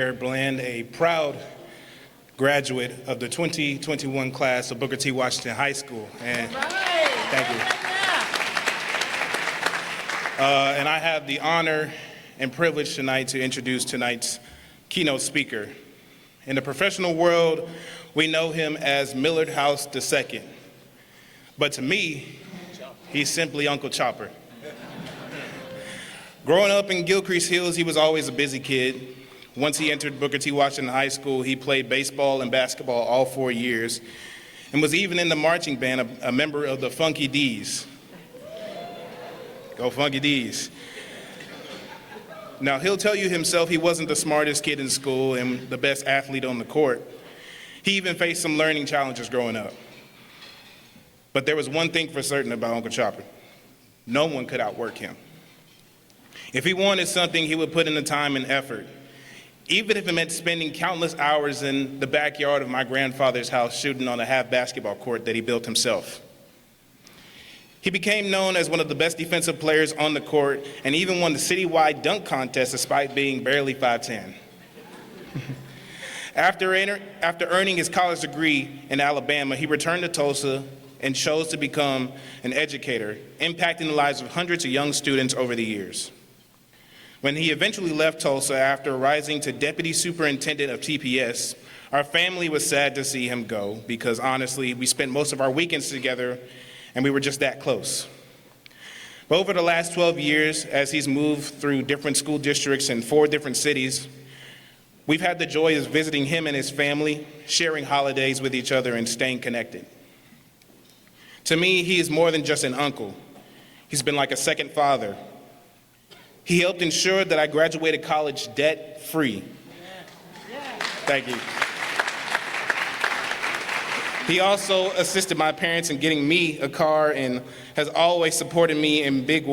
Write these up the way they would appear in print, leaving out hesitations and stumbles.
Jared Bland, a proud graduate of the 2021 class of Booker T. Washington High School. And thank you. And I have the honor and privilege tonight to introduce tonight's keynote speaker. In the professional world, we know him as Millard House II. But to me, he's simply Uncle Chopper. Growing up in Gilcrease Hills, he was always a busy kid. Once he entered Booker T. Washington High School, he played baseball and basketball all 4 years and was even in the marching band, a member of the Funky D's. Go Funky D's. Now, he'll tell you himself he wasn't the smartest kid in school and the best athlete on the court. He even faced some learning challenges growing up. But there was one thing for certain about Uncle Chopper. No one could outwork him. If he wanted something, he would put in the time and effort, even if it meant spending countless hours in the backyard of my grandfather's house shooting on a half basketball court that he built himself. He became known as one of the best defensive players on the court and even won the citywide dunk contest despite being barely 5'10". After earning his college degree in Alabama, he returned to Tulsa and chose to become an educator, impacting the lives of hundreds of young students over the years. When he eventually left Tulsa after rising to deputy superintendent of TPS, our family was sad to see him go because honestly, we spent most of our weekends together and we were just that close. But over the last 12 years, as he's moved through different school districts in 4 different cities, we've had the joy of visiting him and his family, sharing holidays with each other and staying connected. To me, he is more than just an uncle. He's been like a second father. He helped ensure that I graduated college debt-free. Thank you. He also assisted my parents in getting me a car and has always supported me in big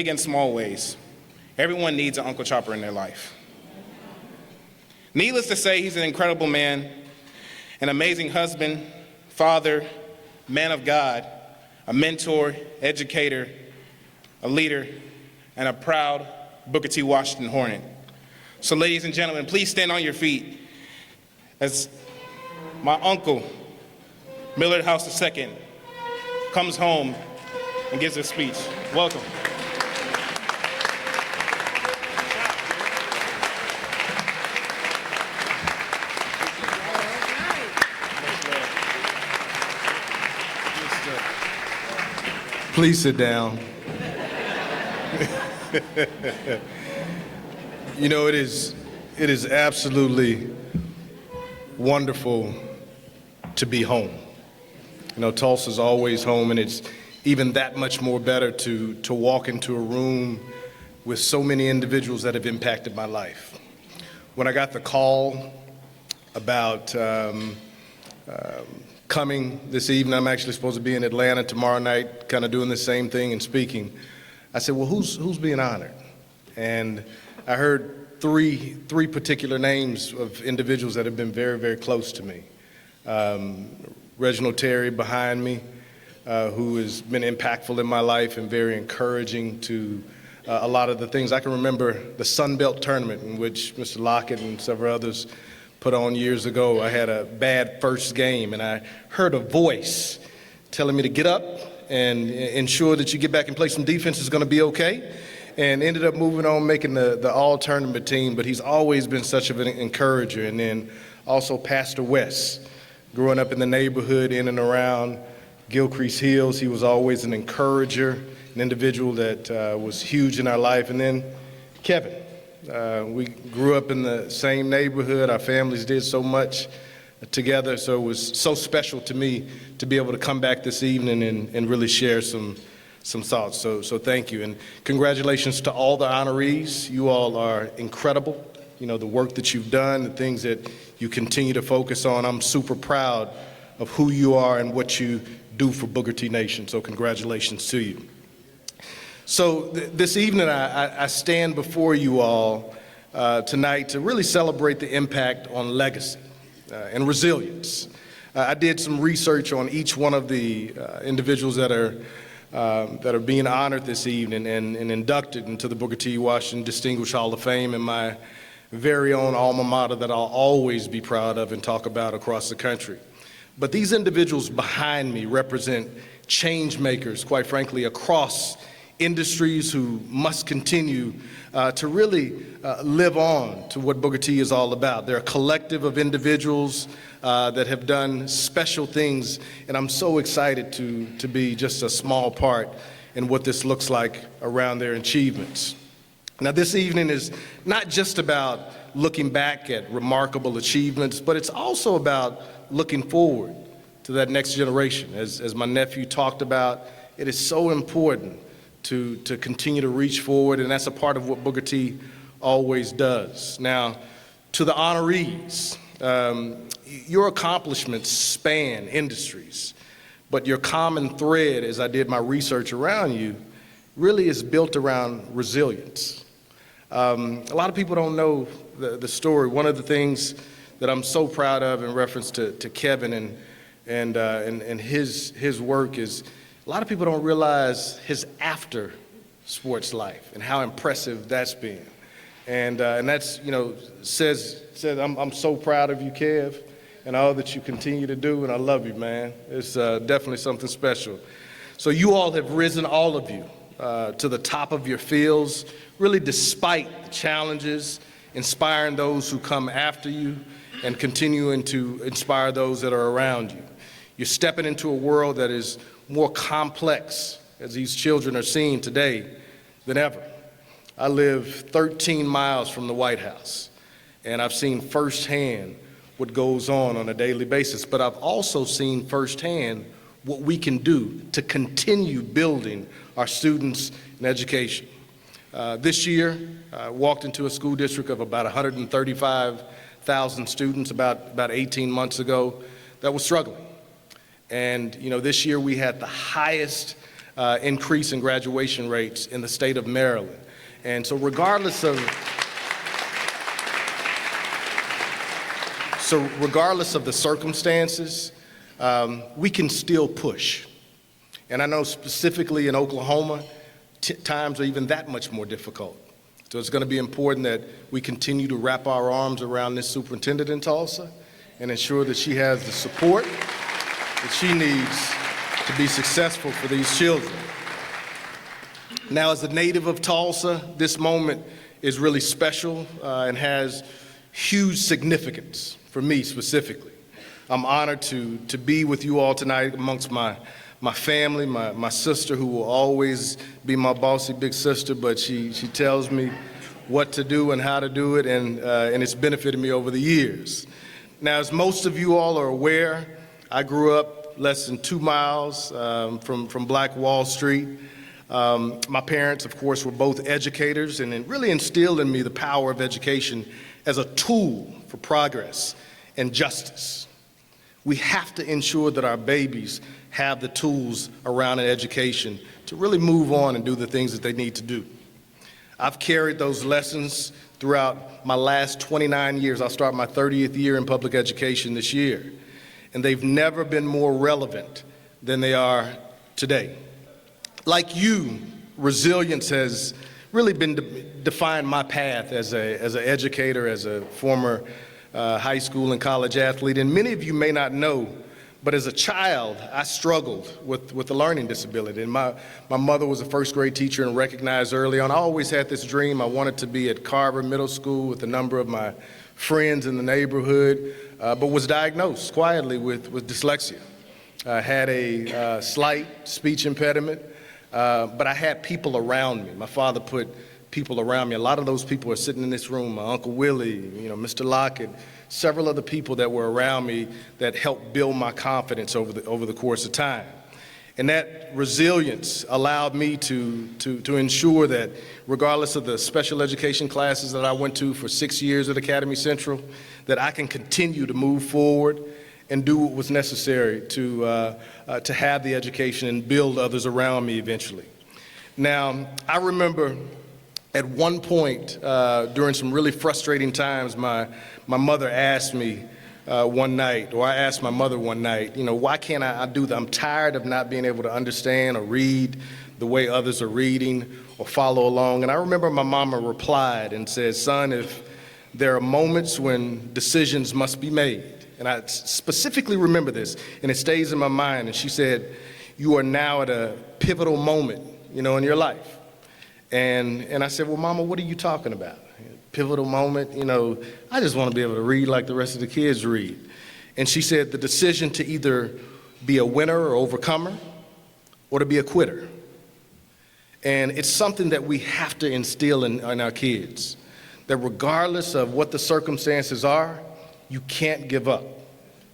and small ways. Everyone needs an Uncle Chopper in their life. Needless to say, he's an incredible man, an amazing husband, father, man of God, a mentor, educator, a leader, and a proud Booker T. Washington Hornet. So ladies and gentlemen, please stand on your feet as my uncle, Millard House II, comes home and gives a speech. Welcome. Please sit down. You know, it is absolutely wonderful to be home. You know, Tulsa's always home, and it's even that much more better to walk into a room with so many individuals that have impacted my life. When I got the call about coming this evening, I'm actually supposed to be in Atlanta tomorrow night, kind of doing the same thing and speaking. I said, well, who's being honored? And I heard three particular names of individuals that have been very, very close to me. Reginald Terry behind me, who has been impactful in my life and very encouraging to a lot of the things. I can remember the Sun Belt tournament in which Mr. Lockett and several others put on years ago. I had a bad first game and I heard a voice telling me to get up and ensure that you get back and play some defense, is going to be okay, and ended up moving on, making the all-tournament team. But he's always been such an encourager. And then also Pastor West, growing up in the neighborhood in and around Gilcrease Hills, he was always an encourager, an individual that was huge in our life. And then Kevin, we grew up in the same neighborhood. Our families did so much together, so it was so special to me to be able to come back this evening and really share some thoughts. So thank you, and congratulations to all the honorees. You all are incredible. You know, the work that you've done, the things that you continue to focus on. I'm super proud of who you are and what you do for Booker T Nation, so congratulations to you. So this evening I stand before you all tonight to really celebrate the impact on legacy and resilience. I did some research on each one of the individuals that are being honored this evening and inducted into the Booker T. Washington Distinguished Hall of Fame, and my very own alma mater that I'll always be proud of and talk about across the country. But these individuals behind me represent change makers, quite frankly, across industries who must continue to really live on to what Booker T is all about. They're a collective of individuals that have done special things, and I'm so excited to be just a small part in what this looks like around their achievements. Now, this evening is not just about looking back at remarkable achievements, but it's also about looking forward to that next generation. As my nephew talked about, it is so important to continue to reach forward, and that's a part of what Booker T always does. Now, to the honorees, your accomplishments span industries, but your common thread, as I did my research around you, really is built around resilience. A lot of people don't know the story. One of the things that I'm so proud of in reference to Kevin and his work is a lot of people don't realize his after sports life and how impressive that's been. And that's, says I'm so proud of you, Kev, and all that you continue to do, and I love you, man. It's definitely something special. So you all have risen, all of you, to the top of your fields, really despite the challenges, inspiring those who come after you and continuing to inspire those that are around you. You're stepping into a world that is more complex, as these children are seeing today, than ever. I live 13 miles from the White House, and I've seen firsthand what goes on a daily basis, but I've also seen firsthand what we can do to continue building our students in education. This year, I walked into a school district of about 135,000 students about 18 months ago that was struggling. And this year we had the highest increase in graduation rates in the state of Maryland. And so regardless of the circumstances, we can still push. And I know specifically in Oklahoma, times are even that much more difficult. So it's going to be important that we continue to wrap our arms around this superintendent in Tulsa and ensure that she has the support that she needs to be successful for these children. Now, as a native of Tulsa, this moment is really special and has huge significance for me specifically. I'm honored to be with you all tonight amongst my family, my sister, who will always be my bossy big sister, but she tells me what to do and how to do it, and it's benefited me over the years. Now, as most of you all are aware, I grew up less than 2 miles from Black Wall Street. My parents, of course, were both educators, and it really instilled in me the power of education as a tool for progress and justice. We have to ensure that our babies have the tools around an education to really move on and do the things that they need to do. I've carried those lessons throughout my last 29 years. I'll start my 30th year in public education this year. And they've never been more relevant than they are today. Like you, resilience has really been defined my path as an educator, as a former high school and college athlete. And many of you may not know, but as a child, I struggled with a learning disability. And my mother was a first grade teacher and recognized early on. I always had this dream. I wanted to be at Carver Middle School with a number of my friends in the neighborhood, but was diagnosed quietly with dyslexia. I had a slight speech impediment, but I had people around me. My father put people around me. A lot of those people are sitting in this room. My Uncle Willie, Mr. Lockett, several other people that were around me that helped build my confidence over the course of time. And that resilience allowed me to ensure that regardless of the special education classes that I went to for 6 years at Academy Central, that I can continue to move forward and do what was necessary to have the education and build others around me eventually. Now, I remember at one point during some really frustrating times, my mother asked me one night, or I asked my mother one night, why can't I do that? I'm tired of not being able to understand or read the way others are reading or follow along. And I remember my mama replied and said, son, if there are moments when decisions must be made. And I specifically remember this, and it stays in my mind. And she said, you are now at a pivotal moment, in your life. And I said, well, Mama, what are you talking about? Pivotal moment, I just want to be able to read like the rest of the kids read. And she said, the decision to either be a winner or overcomer, or to be a quitter. And it's something that we have to instill in our kids, that regardless of what the circumstances are, you can't give up.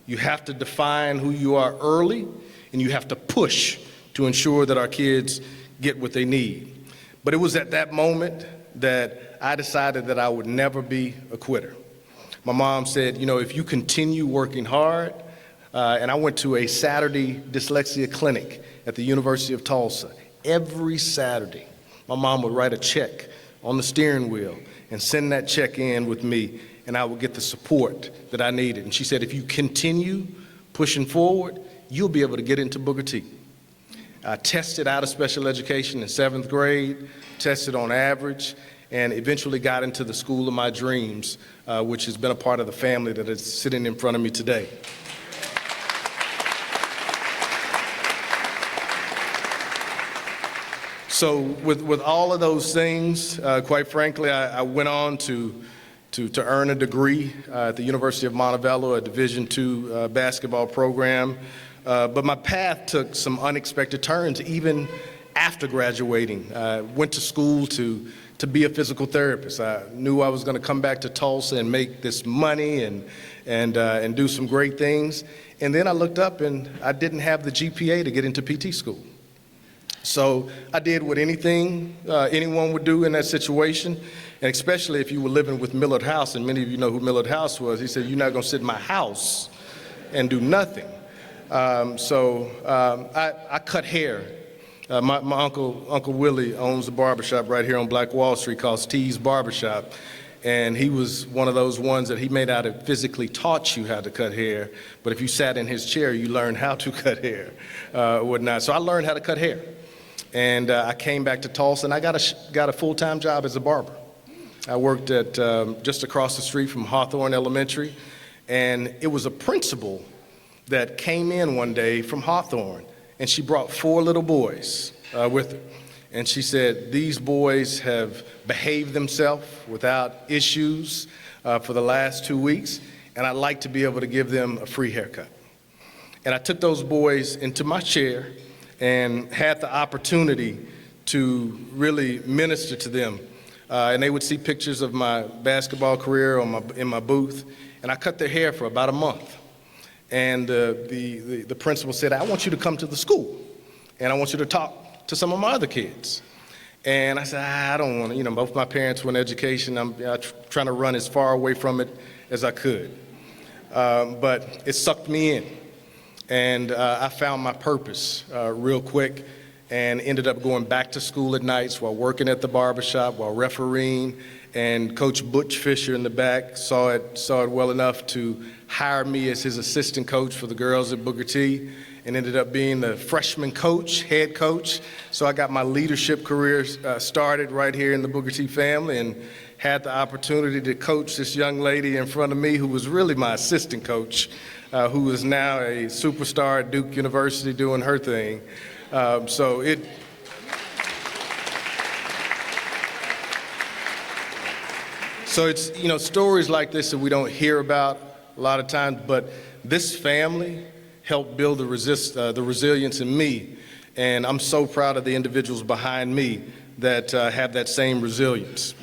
You have to define who you are early, and you have to push to ensure that our kids get what they need. But it was at that moment that I decided that I would never be a quitter. My mom said, if you continue working hard, and I went to a Saturday dyslexia clinic at the University of Tulsa. Every Saturday, my mom would write a check on the steering wheel and send that check in with me, and I would get the support that I needed. And she said, if you continue pushing forward, you'll be able to get into Booker T. I tested out of special education in 7th grade, tested on average, and eventually got into the school of my dreams, which has been a part of the family that is sitting in front of me today. So with all of those things, quite frankly, I went on to earn a degree at the University of Montevallo, a Division II basketball program. But my path took some unexpected turns, even after graduating. I went to school to be a physical therapist. I knew I was going to come back to Tulsa and make this money and do some great things. And then I looked up and I didn't have the GPA to get into PT school. So I did what anyone would do in that situation, and especially if you were living with Millard House, and many of you know who Millard House was. He said, you're not going to sit in my house and do nothing. So I cut hair. My Uncle Willie owns a barbershop right here on Black Wall Street called T's Barbershop. And he was one of those ones that he may not have physically taught you how to cut hair, but if you sat in his chair, you learned how to cut hair, whatnot. So I learned how to cut hair. And I came back to Tulsa, and I got a full-time job as a barber. I worked at just across the street from Hawthorne Elementary, and it was a principal that came in one day from Hawthorne, and she brought 4 little boys with her. And she said, these boys have behaved themselves without issues for the last 2 weeks, and I'd like to be able to give them a free haircut. And I took those boys into my chair and had the opportunity to really minister to them. And they would see pictures of my basketball career in my booth, and I cut their hair for about a month. And the principal said, I want you to come to the school, and I want you to talk to some of my other kids. And I said, I don't want to, both my parents were in education. I'm trying to run as far away from it as I could. But it sucked me in. And I found my purpose real quick and ended up going back to school at nights while working at the barbershop, while refereeing. And Coach Butch Fisher in the back saw it well enough to hire me as his assistant coach for the girls at Booker T, and ended up being the freshman coach, head coach. So I got my leadership career started right here in the Booker T family, and had the opportunity to coach this young lady in front of me who was really my assistant coach, who is now a superstar at Duke University doing her thing. So it's, stories like this that we don't hear about a lot of times, but this family helped build the resilience in me. And I'm so proud of the individuals behind me that have that same resilience.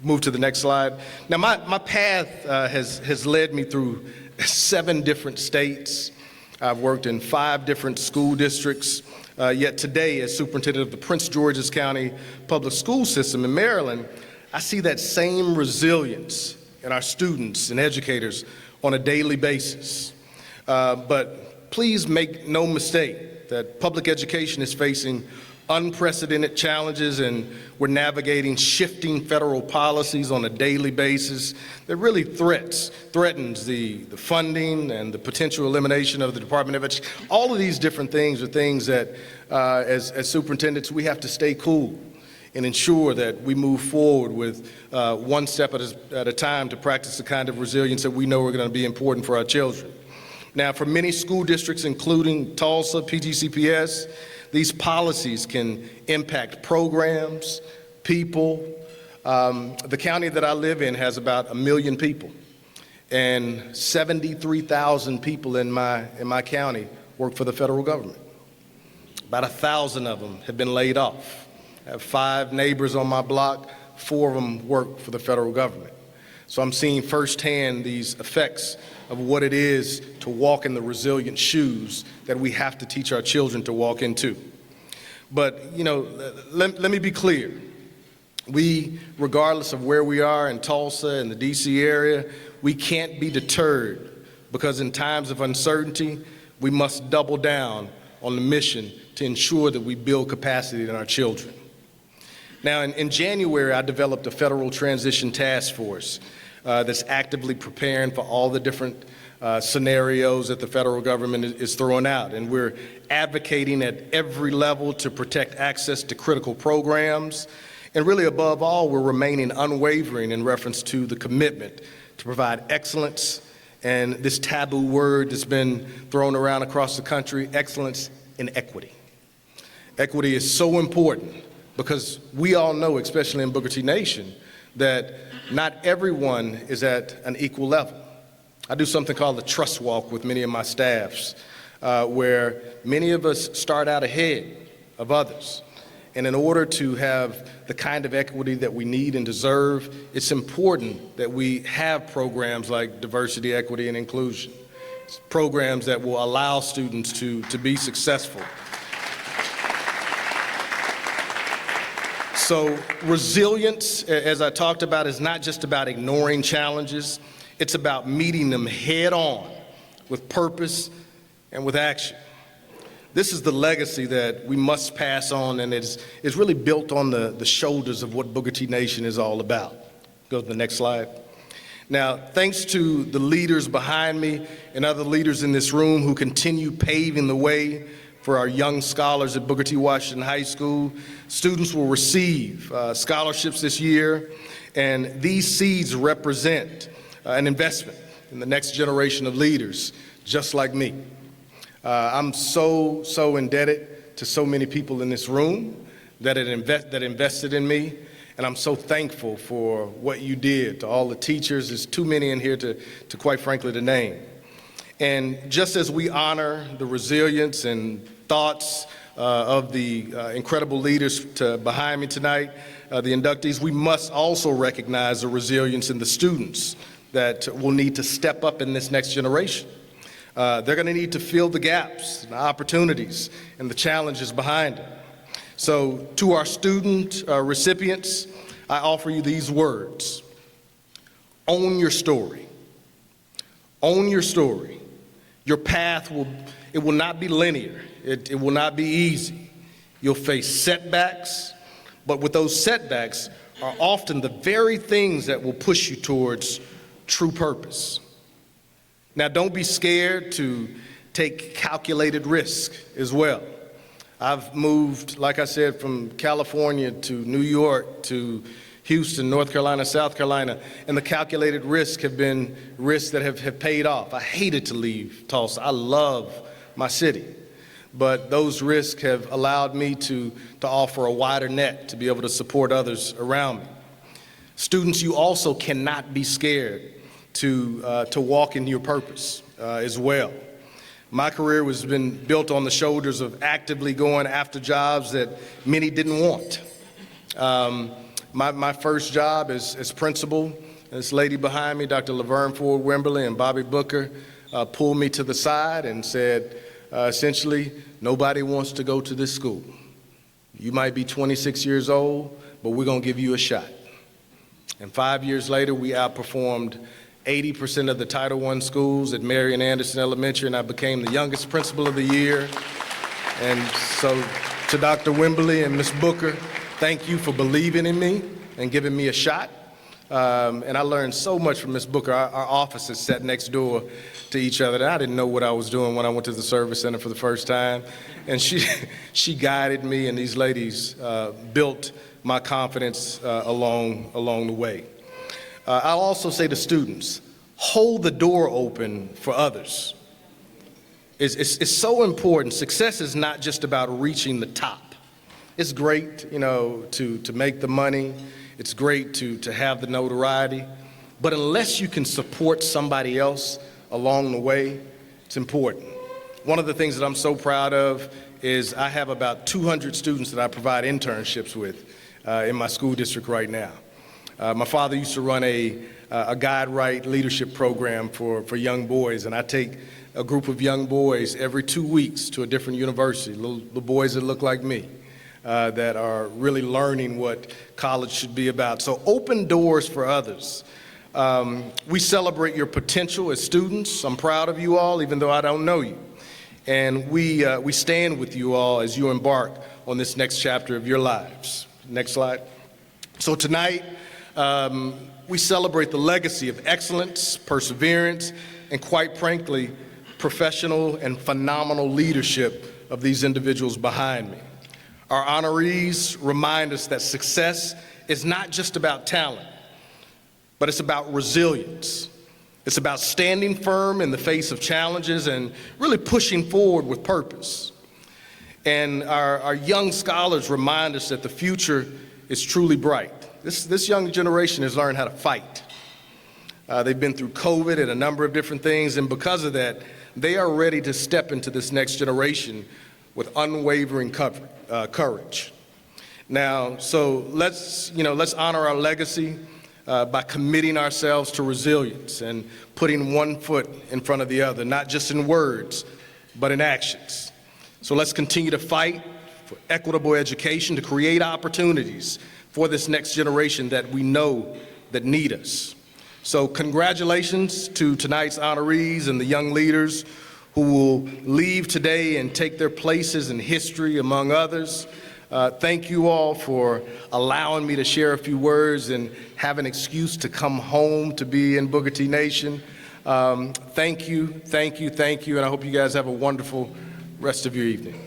Move to the next slide. Now, my path has led me through 7 different states. I've worked in 5 different school districts. Yet today, as superintendent of the Prince George's County Public School System in Maryland, I see that same resilience in our students and educators on a daily basis. But please make no mistake that public education is facing unprecedented challenges, and we're navigating shifting federal policies on a daily basis that really threatens the funding and the potential elimination of the Department of Education. All of these different things are things that, as superintendents, we have to stay cool and ensure that we move forward with one step at a time to practice the kind of resilience that we know are going to be important for our children. Now, for many school districts, including Tulsa, PGCPS, these policies can impact programs, people. The county that I live in has about 1 million people, and 73,000 people in my county work for the federal government. About 1,000 of them have been laid off. I have 5 neighbors on my block, 4 of them work for the federal government. So I'm seeing firsthand these effects of what it is to walk in the resilient shoes that we have to teach our children to walk into. But, let me be clear. We, regardless of where we are in Tulsa and the DC area, we can't be deterred, because in times of uncertainty, we must double down on the mission to ensure that we build capacity in our children. Now, in January, I developed a federal transition task force that's actively preparing for all the different scenarios that the federal government is throwing out. And we're advocating at every level to protect access to critical programs. And really, above all, we're remaining unwavering in reference to the commitment to provide excellence, and this taboo word that's been thrown around across the country, excellence in equity. Equity is so important because we all know, especially in Booker T Nation, that not everyone is at an equal level. I do something called the trust walk with many of my staffs, where many of us start out ahead of others. And in order to have the kind of equity that we need and deserve, it's important that we have programs like diversity, equity, and inclusion. It's programs that will allow students to be successful. So resilience, as I talked about, is not just about ignoring challenges. It's about meeting them head on with purpose and with action. This is the legacy that we must pass on, and it's really built on the shoulders of what Booker T Nation is all about. Go to the next slide. Now, thanks to the leaders behind me and other leaders in this room who continue paving the way for our young scholars at Booker T. Washington High School, students will receive scholarships this year, and these seeds represent an investment in the next generation of leaders just like me. I'm so indebted to so many people in this room that invested in me, and I'm so thankful for what you did to all the teachers. There's too many in here to quite frankly to name. And just as we honor the resilience and thoughts of the incredible leaders behind me tonight, the inductees, we must also recognize the resilience in the students that will need to step up in this next generation. They're going to need to fill the gaps, the opportunities, and the challenges behind it. So to our student recipients, I offer you these words. Own your story. Own your story. Your path will not be linear. It will not be easy. You'll face setbacks, but with those setbacks are often the very things that will push you towards true purpose. Now, don't be scared to take calculated risk as well. I've moved, like I said, from California to New York to Houston, North Carolina, South Carolina, and the calculated risks have been risks that have paid off. I hated to leave Tulsa. I love my city, but those risks have allowed me to offer a wider net to be able to support others around me. Students, you also cannot be scared to walk in your purpose as well. My career has been built on the shoulders of actively going after jobs that many didn't want. My first job as principal, this lady behind me, Dr. Laverne Ford Wimberly and Bobby Booker, pulled me to the side and said, essentially, nobody wants to go to this school. You might be 26 years old, but we're going to give you a shot. And 5 years later, we outperformed 80% of the Title I schools at Marian Anderson Elementary, and I became the youngest principal of the year. And so to Dr. Wimberly and Ms. Booker, thank you for believing in me and giving me a shot. And I learned so much from Ms. Booker. Our offices sat next door to each other. And I didn't know what I was doing when I went to the Service Center for the first time. And she guided me, and these ladies built my confidence along the way. I'll also say to students, hold the door open for others. It's so important. Success is not just about reaching the top. It's great, to make the money. It's great to have the notoriety. But unless you can support somebody else along the way, it's important. One of the things that I'm so proud of is I have about 200 students that I provide internships with in my school district right now. My father used to run a Guide Right leadership program for young boys, and I take a group of young boys every 2 weeks to a different university, little boys that look like me, that are really learning what college should be about. So open doors for others. We celebrate your potential as students. I'm proud of you all, even though I don't know you. And we stand with you all as you embark on this next chapter of your lives. Next slide. So tonight, we celebrate the legacy of excellence, perseverance, and quite frankly, professional and phenomenal leadership of these individuals behind me. Our honorees remind us that success is not just about talent, but it's about resilience. It's about standing firm in the face of challenges and really pushing forward with purpose. And our young scholars remind us that the future is truly bright. This young generation has learned how to fight. They've been through COVID and a number of different things, and because of that, they are ready to step into this next generation with unwavering courage. Now, so let's honor our legacy by committing ourselves to resilience and putting one foot in front of the other, not just in words, but in actions. So let's continue to fight for equitable education, to create opportunities for this next generation that we know that need us. So congratulations to tonight's honorees and the young leaders who will leave today and take their places in history, among others. Thank you all for allowing me to share a few words and have an excuse to come home to be in Booker T Nation. Thank you, and I hope you guys have a wonderful rest of your evening.